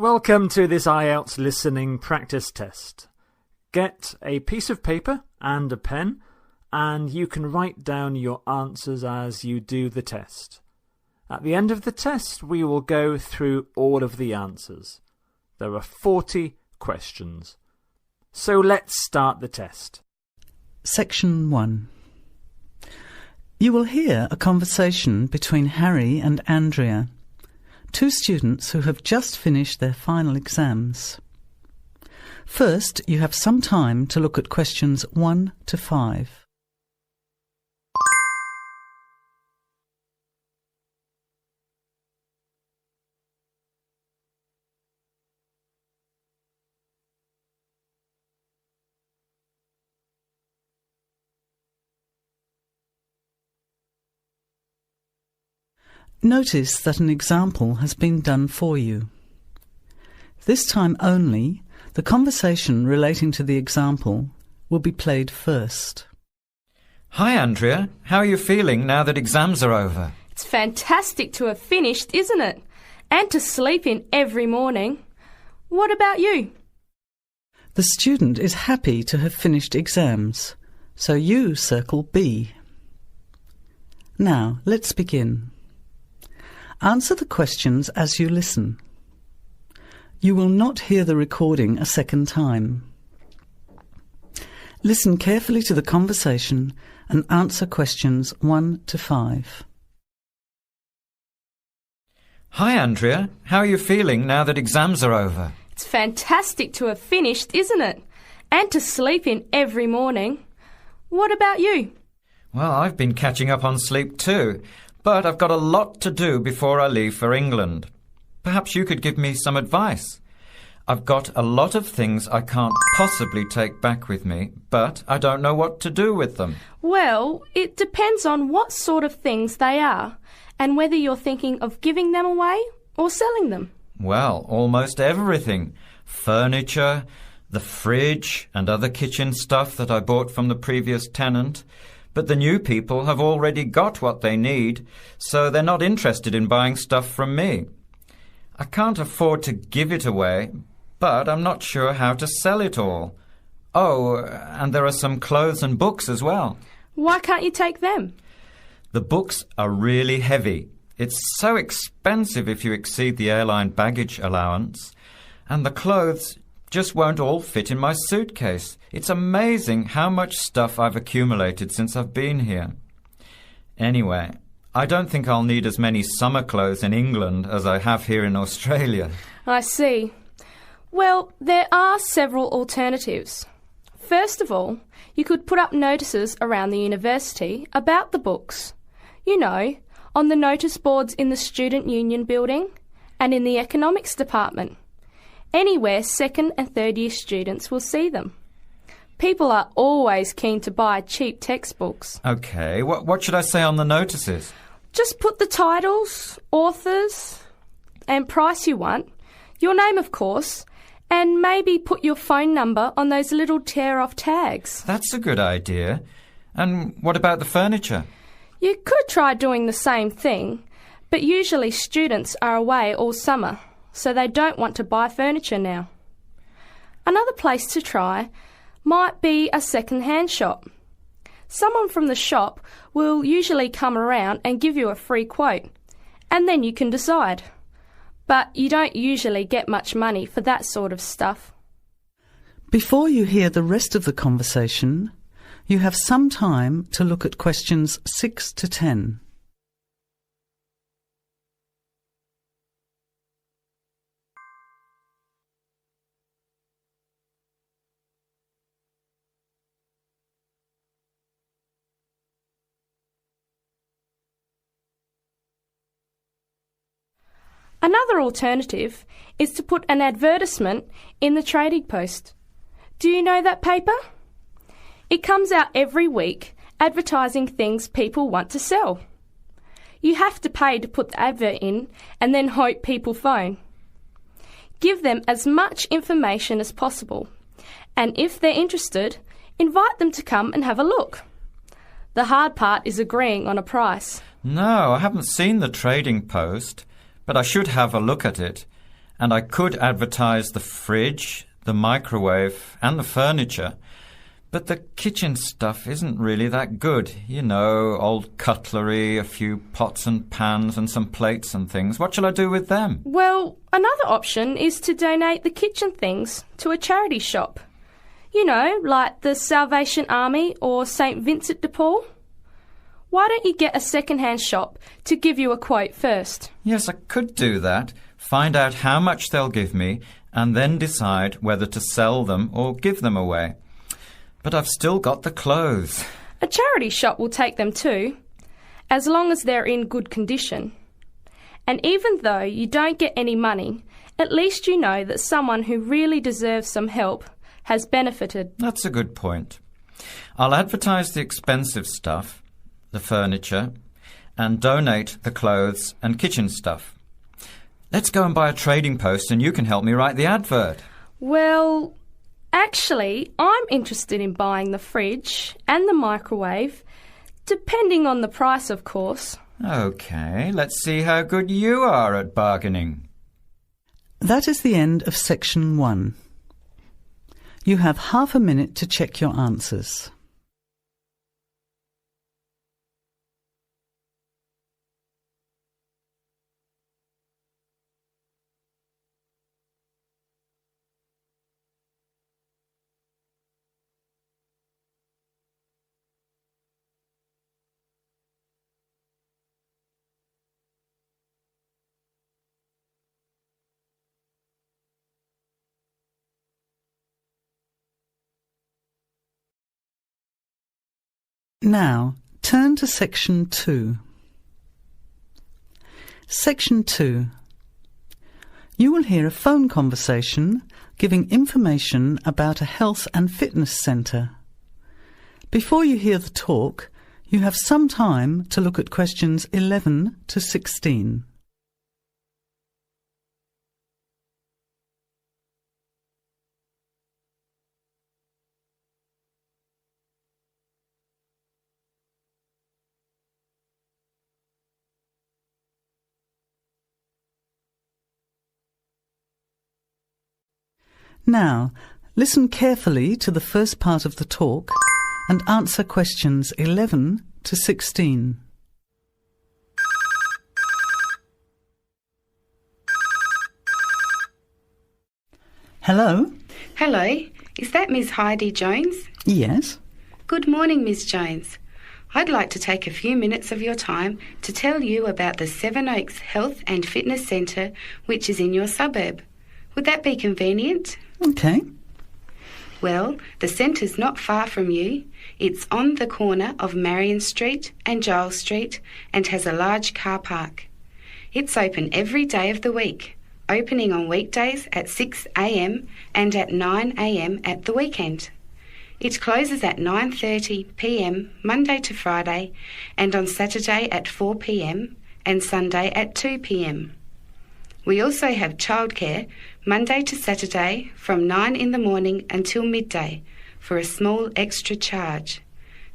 Welcome to this IELTS listening practice test. Get a piece of paper and a pen, and you can write down your answers as you do the test. At the end of the test, we will go through all of the answers. There are 40 questions. So let's start the test. Section 1. You will hear a conversation between Harry and Andrea, two students who have just finished their final exams. First, you have some time to look at questions 1 to 5. Notice that an example has been done for you. This time only, the conversation relating to the example will be played first. Hi, Andrea. How are you feeling now that exams are over? It's fantastic to have finished, isn't it? And to sleep in every morning. What about you? The student is happy to have finished exams, so you circle B. Now, let's begin. Answer the questions as you listen. You will not hear the recording a second time. Listen carefully to the conversation and answer questions 1 to 5. Hi, Andrea. How are you feeling now that exams are over? It's fantastic to have finished, isn't it? And to sleep in every morning. What about you? Well, I've been catching up on sleep too, but I've got a lot to do before I leave for England. Perhaps you could give me some advice. I've got a lot of things I can't possibly take back with me, but I don't know what to do with them. Well, it depends on what sort of things they are and whether you're thinking of giving them away or selling them. Well, almost everything. Furniture, the fridge and other kitchen stuff that I bought from the previous tenant. But the new people have already got what they need, so they're not interested in buying stuff from me. I can't afford to give it away, but I'm not sure how to sell it all. Oh, and there are some clothes and books as well. Why can't you take them? The books are really heavy. It's so expensive if you exceed the airline baggage allowance. And the clothes just won't all fit in my suitcase. It's amazing how much stuff I've accumulated since I've been here. Anyway, I don't think I'll need as many summer clothes in England as I have here in Australia. I see. Well, there are several alternatives. First of all, you could put up notices around the university about the books. You know, on the notice boards in the Student Union building and in the economics department. Anywhere second and third year students will see them. People are always keen to buy cheap textbooks. OK, what should I say on the notices? Just put the titles, authors and price you want, your name of course, and maybe put your phone number on those little tear-off tags. That's a good idea. And what about the furniture? You could try doing the same thing, but usually students are away all summer, so they don't want to buy furniture now. Another place to try might be a second-hand shop. Someone from the shop will usually come around and give you a free quote, and then you can decide. But you don't usually get much money for that sort of stuff. Before you hear the rest of the conversation, you have some time to look at questions 6 to 10. Another alternative is to put an advertisement in the Trading Post. Do you know that paper? It comes out every week advertising things people want to sell. You have to pay to put the advert in and then hope people phone. Give them as much information as possible, and if they're interested, invite them to come and have a look. The hard part is agreeing on a price. No, I haven't seen the Trading Post, but I should have a look at it. And I could advertise the fridge, the microwave and the furniture. But the kitchen stuff isn't really that good. You know, old cutlery, a few pots and pans and some plates and things. What shall I do with them? Well, another option is to donate the kitchen things to a charity shop. You know, like the Salvation Army or St. Vincent de Paul. Why don't you get a second-hand shop to give you a quote first? Yes, I could do that. Find out how much they'll give me and then decide whether to sell them or give them away. But I've still got the clothes. A charity shop will take them too, as long as they're in good condition. And even though you don't get any money, at least you know that someone who really deserves some help has benefited. That's a good point. I'll advertise the expensive stuff, the furniture, and donate the clothes and kitchen stuff. Let's go and buy a trading post and you can help me write the advert. Well, actually, I'm interested in buying the fridge and the microwave, depending on the price, of course. OK, let's see how good you are at bargaining. That is the end of section 1. You have half a minute to check your answers. Now, turn to section 2. Section 2. You will hear a phone conversation giving information about a health and fitness centre. Before you hear the talk, you have some time to look at questions 11 to 16. Now, listen carefully to the first part of the talk and answer questions 11 to 16. Hello? Hello, is that Miss Heidi Jones? Yes. Good morning, Miss Jones. I'd like to take a few minutes of your time to tell you about the Seven Oaks Health and Fitness Centre, which is in your suburb. Would that be convenient? OK. Well, the centre's not far from you. It's on the corner of Marion Street and Giles Street and has a large car park. It's open every day of the week, opening on weekdays at 6 a.m. and at 9 a.m. at the weekend. It closes at 9:30 p.m. Monday to Friday and on Saturday at 4 p.m. and Sunday at 2 p.m. We also have childcare Monday to Saturday from 9 in the morning until midday for a small extra charge,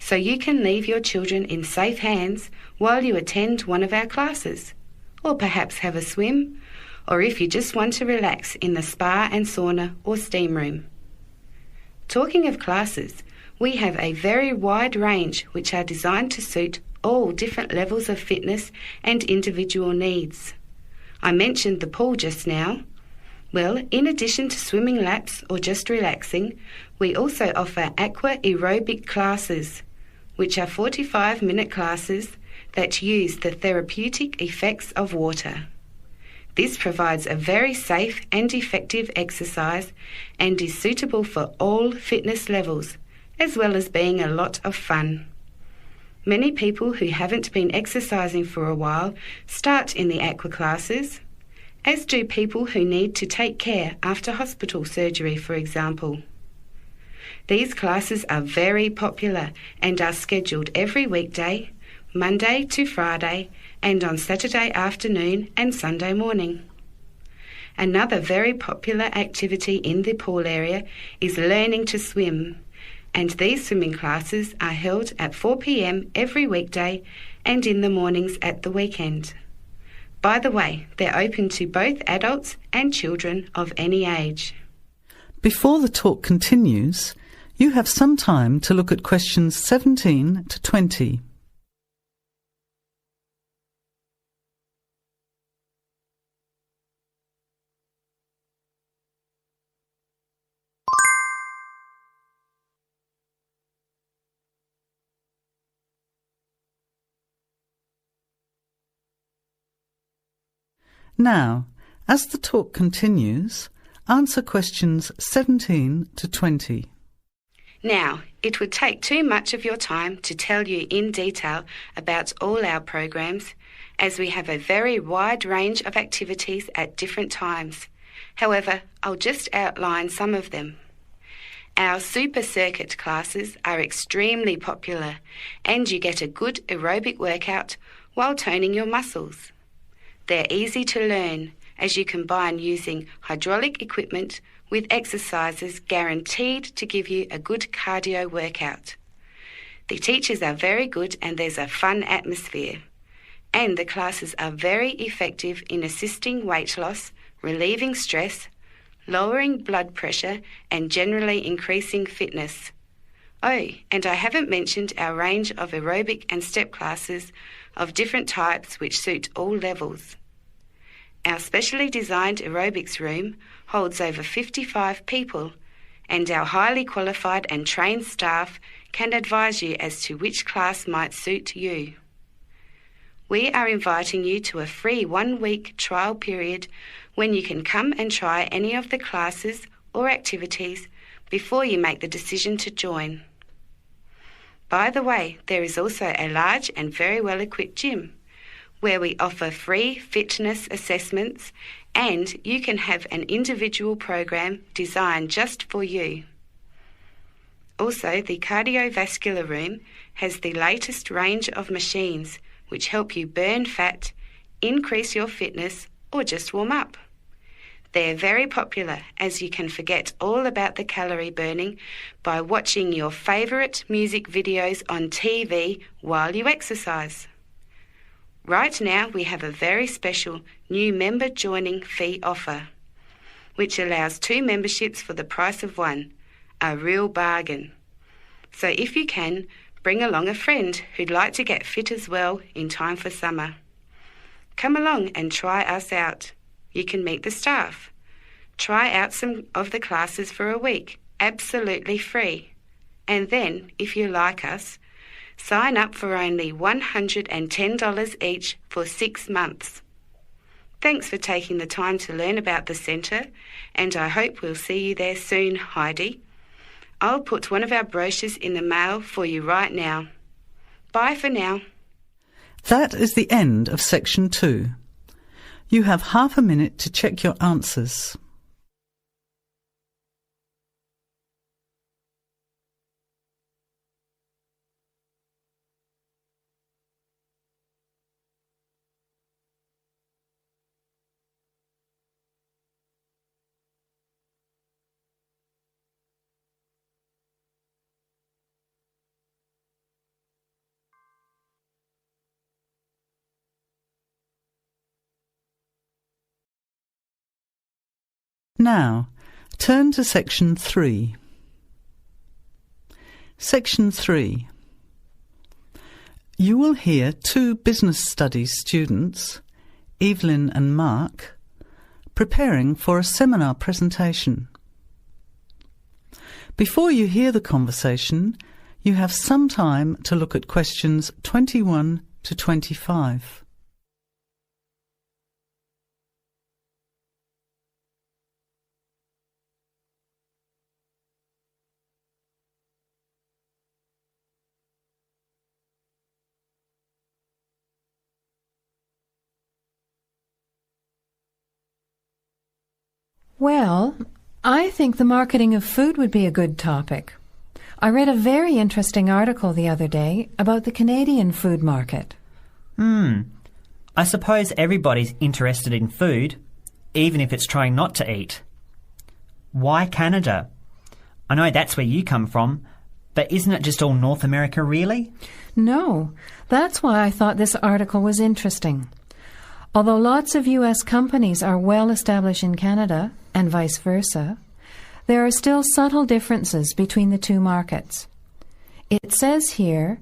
so you can leave your children in safe hands while you attend one of our classes, or perhaps have a swim, or if you just want to relax in the spa and sauna or steam room. Talking of classes, we have a very wide range which are designed to suit all different levels of fitness and individual needs. I mentioned the pool just now. Well, in addition to swimming laps or just relaxing, we also offer aqua aerobic classes, which are 45-minute classes that use the therapeutic effects of water. This provides a very safe and effective exercise and is suitable for all fitness levels, as well as being a lot of fun. Many people who haven't been exercising for a while start in the aqua classes, as do people who need to take care after hospital surgery, for example. These classes are very popular and are scheduled every weekday, Monday to Friday, and on Saturday afternoon and Sunday morning. Another very popular activity in the pool area is learning to swim, and these swimming classes are held at 4 p.m. every weekday and in the mornings at the weekend. By the way, they're open to both adults and children of any age. Before the talk continues, you have some time to look at questions 17 to 20. Now, as the talk continues, answer questions 17 to 20. Now, it would take too much of your time to tell you in detail about all our programs, as we have a very wide range of activities at different times. However, I'll just outline some of them. Our super circuit classes are extremely popular, and you get a good aerobic workout while toning your muscles. They're easy to learn, as you combine using hydraulic equipment with exercises guaranteed to give you a good cardio workout. The teachers are very good and there's a fun atmosphere. And the classes are very effective in assisting weight loss, relieving stress, lowering blood pressure and generally increasing fitness. Oh, and I haven't mentioned our range of aerobic and step classes of different types which suit all levels. Our specially designed aerobics room holds over 55 people, and our highly qualified and trained staff can advise you as to which class might suit you. We are inviting you to a free 1-week trial period when you can come and try any of the classes or activities before you make the decision to join. By the way, there is also a large and very well-equipped gym where we offer free fitness assessments, and you can have an individual program designed just for you. Also, the cardiovascular room has the latest range of machines which help you burn fat, increase your fitness, or just warm up. They're very popular, as you can forget all about the calorie burning by watching your favourite music videos on TV while you exercise. Right now we have a very special new member joining fee offer, which allows 2 memberships for the price of 1, a real bargain. So if you can, bring along a friend who'd like to get fit as well in time for summer. Come along and try us out. You can meet the staff. Try out some of the classes for a week, absolutely free. And then, if you like us, sign up for only $110 each for 6 months. Thanks for taking the time to learn about the centre, and I hope we'll see you there soon, Heidi. I'll put one of our brochures in the mail for you right now. Bye for now. That is the end of section 2. You have half a minute to check your answers. Now, turn to section 3. Section 3. You will hear 2 business studies students, Evelyn and Mark, preparing for a seminar presentation. Before you hear the conversation, you have some time to look at questions 21 to 25. Well, I think the marketing of food would be a good topic. I read a very interesting article the other day about the Canadian food market. I suppose everybody's interested in food, even if it's trying not to eat. Why Canada? I know that's where you come from, but isn't it just all North America, really? No, that's why I thought this article was interesting. Although lots of U.S. companies are well established in Canada, and vice versa, there are still subtle differences between the two markets. It says here,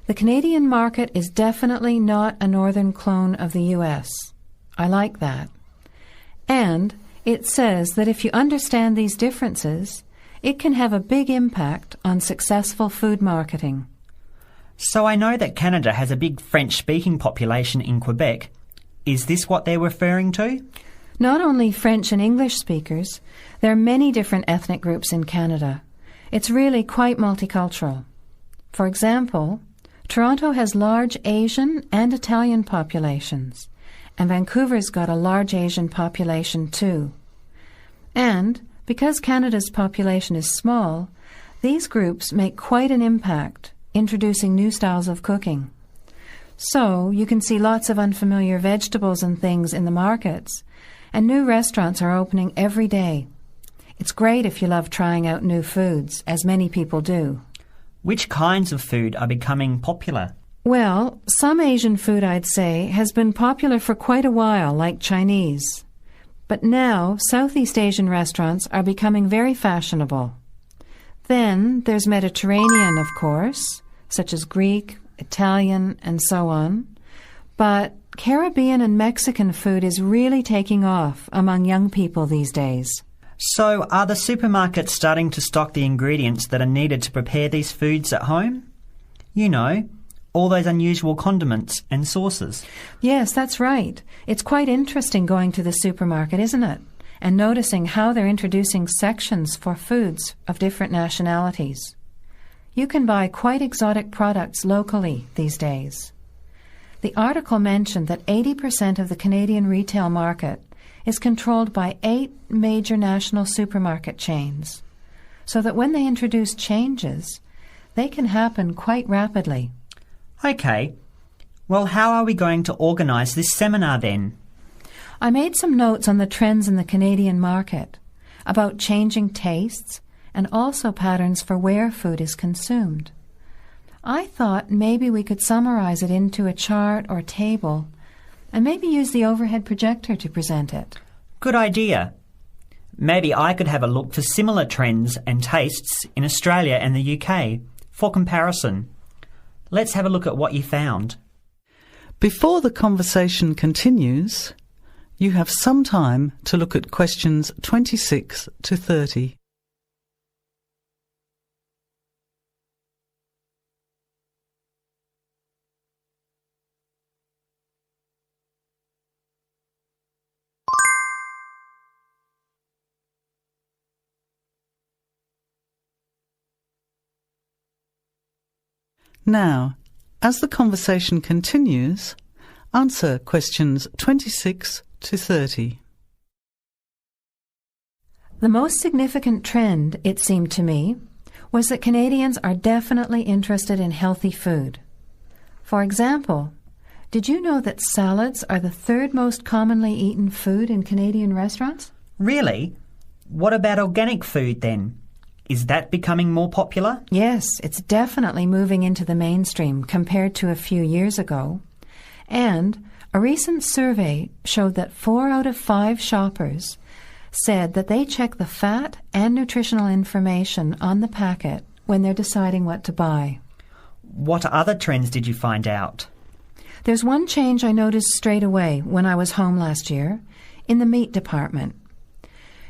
the Canadian market is definitely not a northern clone of the U.S. I like that. And it says that if you understand these differences, it can have a big impact on successful food marketing. So I know that Canada has a big French-speaking population in Quebec. Is this what they're referring to? Not only French and English speakers, there are many different ethnic groups in Canada. It's really quite multicultural. For example, Toronto has large Asian and Italian populations, and Vancouver's got a large Asian population too. And because Canada's population is small, these groups make quite an impact, introducing new styles of cooking. So you can see lots of unfamiliar vegetables and things in the markets, and new restaurants are opening every day. It's great if you love trying out new foods, as many people do. Which kinds of food are becoming popular? Well, some Asian food, I'd say, has been popular for quite a while, like Chinese. But now, Southeast Asian restaurants are becoming very fashionable. Then there's Mediterranean, of course, such as Greek, Italian, and so on. But Caribbean and Mexican food is really taking off among young people these days. So are the supermarkets starting to stock the ingredients that are needed to prepare these foods at home? You know, all those unusual condiments and sauces. Yes, that's right. It's quite interesting going to the supermarket, isn't it? And noticing how they're introducing sections for foods of different nationalities. You can buy quite exotic products locally these days. The article mentioned that 80% of the Canadian retail market is controlled by 8 major national supermarket chains, so that when they introduce changes, they can happen quite rapidly. OK. Well, how are we going to organise this seminar then? I made some notes on the trends in the Canadian market, about changing tastes, and also patterns for where food is consumed. I thought maybe we could summarize it into a chart or table, and maybe use the overhead projector to present it. Good idea. Maybe I could have a look for similar trends and tastes in Australia and the UK for comparison. Let's have a look at what you found. Before the conversation continues, you have some time to look at questions 26 to 30. Now, as the conversation continues, answer questions 26 to 30. The most significant trend, it seemed to me, was that Canadians are definitely interested in healthy food. For example, did you know that salads are the 3rd most commonly eaten food in Canadian restaurants? Really? What about organic food then? Is that becoming more popular? Yes, it's definitely moving into the mainstream compared to a few years ago. And a recent survey showed that 4 out of 5 shoppers said that they check the fat and nutritional information on the packet when they're deciding what to buy. What other trends did you find out? There's one change I noticed straight away when I was home last year, in the meat department.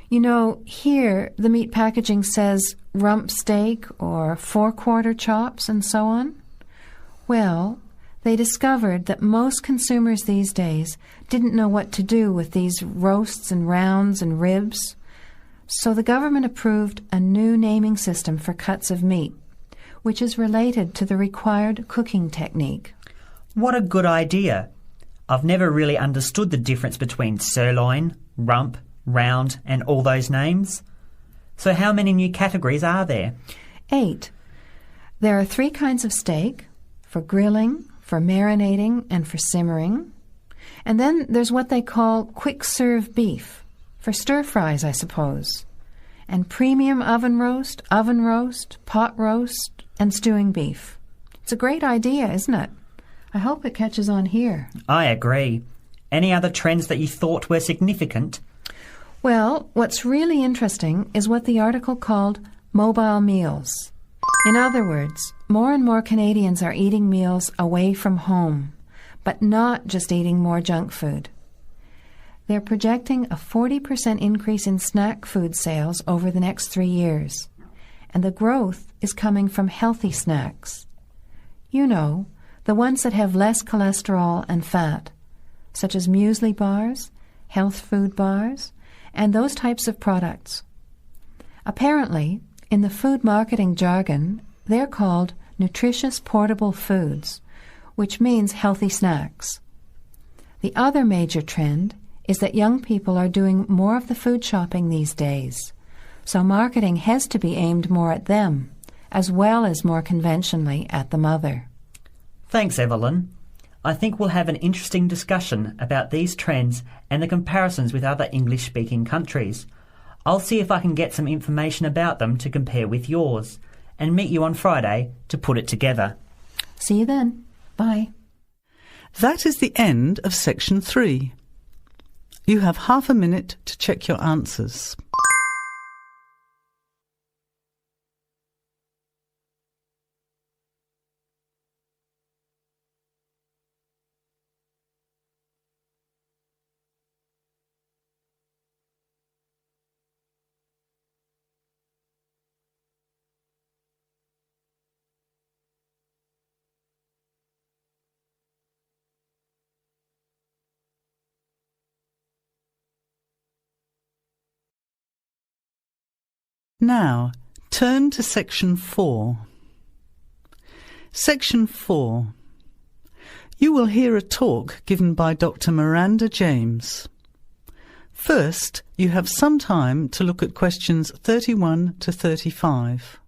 You know, here the meat packaging says rump steak or 4-quarter chops and so on. Well, they discovered that most consumers these days didn't know what to do with these roasts and rounds and ribs. So the government approved a new naming system for cuts of meat, which is related to the required cooking technique. What a good idea. I've never really understood the difference between sirloin, rump, round and all those names. So how many new categories are there? 8. There are 3 kinds of steak, for grilling, for marinating, and for simmering. And then there's what they call quick-serve beef, for stir-fries, I suppose. And premium oven roast, pot roast, and stewing beef. It's a great idea, isn't it? I hope it catches on here. I agree. Any other trends that you thought were significant? Well, what's really interesting is what the article called mobile meals. In other words, more and more Canadians are eating meals away from home, but not just eating more junk food. They're projecting a 40% increase in snack food sales over the next 3 years, and the growth is coming from healthy snacks. You know, the ones that have less cholesterol and fat, such as muesli bars, health food bars, and those types of products. Apparently, in the food marketing jargon, they're called nutritious portable foods, which means healthy snacks. The other major trend is that young people are doing more of the food shopping these days, so marketing has to be aimed more at them, as well as more conventionally at the mother. Thanks, Evelyn. I think we'll have an interesting discussion about these trends and the comparisons with other English-speaking countries. I'll see if I can get some information about them to compare with yours, and meet you on Friday to put it together. See you then. Bye. That is the end of section 3. You have half a minute to check your answers. Now, turn to Section 4. Section 4. You will hear a talk given by Dr. Miranda James. First, you have some time to look at questions 31 to 35.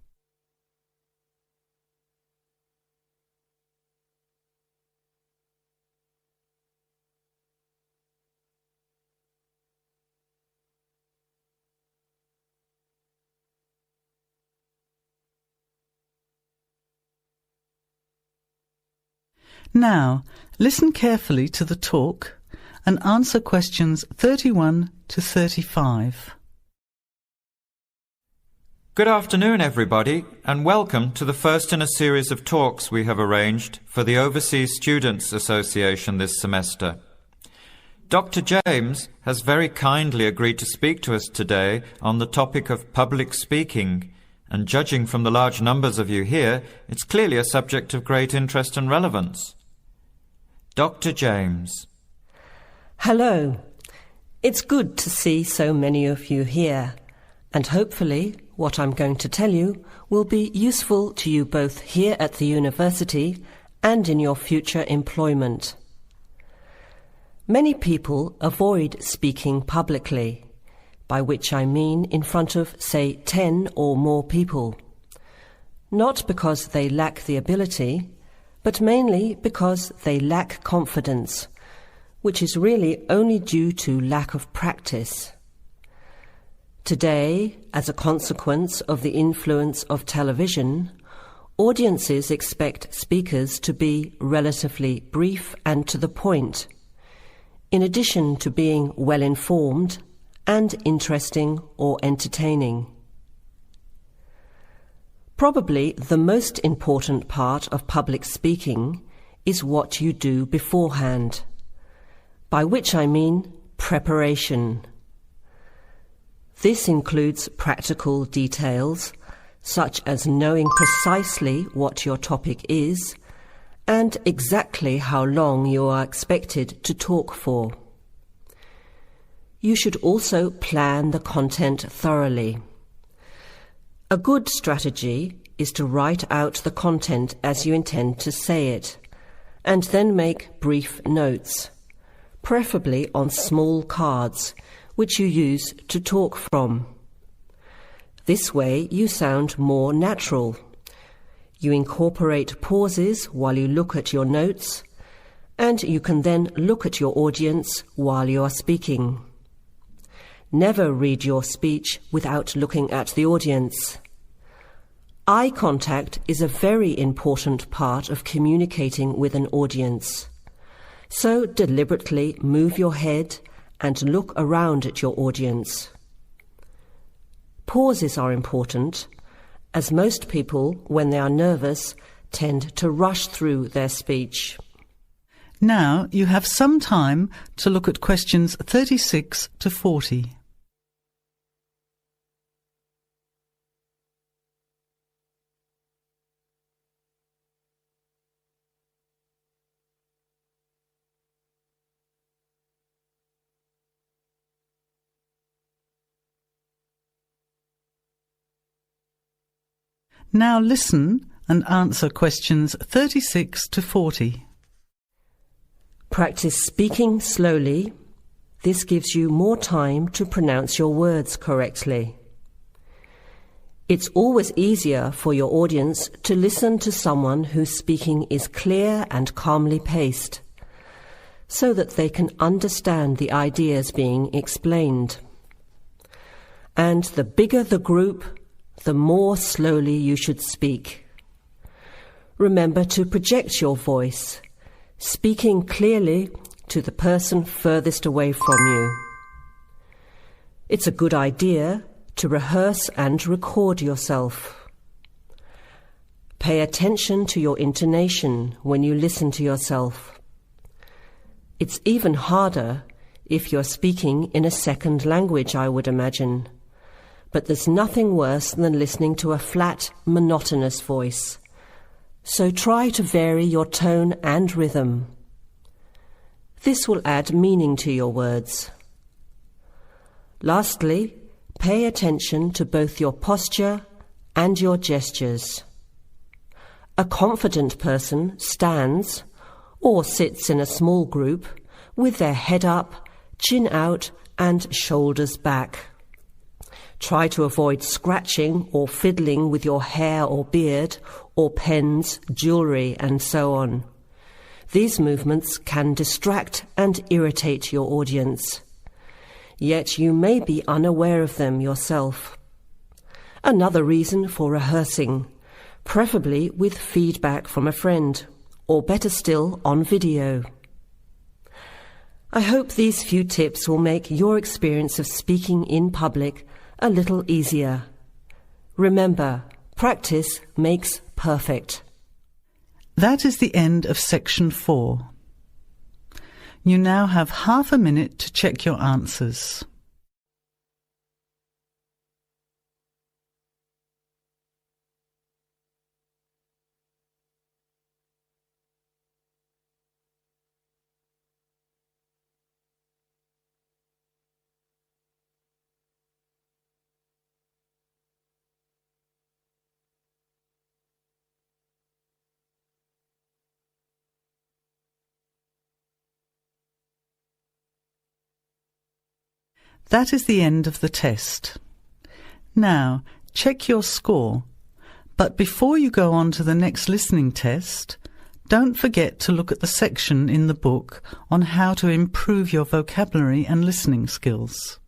Now, listen carefully to the talk and answer questions 31 to 35. Good afternoon, everybody, and welcome to the first in a series of talks we have arranged for the Overseas Students Association this semester. Dr. James has very kindly agreed to speak to us today on the topic of public speaking, and judging from the large numbers of you here, it's clearly a subject of great interest and relevance. Dr. James. Hello. It's good to see so many of you here, and hopefully what I'm going to tell you will be useful to you both here at the university and in your future employment. Many people avoid speaking publicly, by which I mean in front of, say, 10 or more people. Not because they lack the ability, but mainly because they lack confidence, which is really only due to lack of practice. Today, as a consequence of the influence of television, audiences expect speakers to be relatively brief and to the point, in addition to being well-informed and interesting or entertaining. Probably the most important part of public speaking is what you do beforehand, by which I mean preparation. This includes practical details, such as knowing precisely what your topic is and exactly how long you are expected to talk for. You should also plan the content thoroughly. A good strategy is to write out the content as you intend to say it, and then make brief notes, preferably on small cards, which you use to talk from. This way you sound more natural. You incorporate pauses while you look at your notes, and you can then look at your audience while you are speaking. Never read your speech without looking at the audience. Eye contact is a very important part of communicating with an audience. So deliberately move your head and look around at your audience. Pauses are important, as most people, when they are nervous, tend to rush through their speech. Now you have some time to look at questions 36 to 40. Now listen and answer questions 36 to 40. Practice speaking slowly. This gives you more time to pronounce your words correctly. It's always easier for your audience to listen to someone whose speaking is clear and calmly paced, so that they can understand the ideas being explained. And the bigger the group, the more slowly you should speak. Remember to project your voice, speaking clearly to the person furthest away from you. It's a good idea to rehearse and record yourself. Pay attention to your intonation when you listen to yourself. It's even harder if you're speaking in a second language, I would imagine. But there's nothing worse than listening to a flat, monotonous voice. So try to vary your tone and rhythm. This will add meaning to your words. Lastly, pay attention to both your posture and your gestures. A confident person stands or sits in a small group with their head up, chin out, and shoulders back. Try to avoid scratching or fiddling with your hair or beard, or pens, jewellery, and so on. These movements can distract and irritate your audience. Yet you may be unaware of them yourself. Another reason for rehearsing, preferably with feedback from a friend, or better still, on video. I hope these few tips will make your experience of speaking in public a little easier. Remember, practice makes perfect. That is the end of section 4. You now have half a minute to check your answers. That is the end of the test. Now, check your score. But before you go on to the next listening test, don't forget to look at the section in the book on how to improve your vocabulary and listening skills.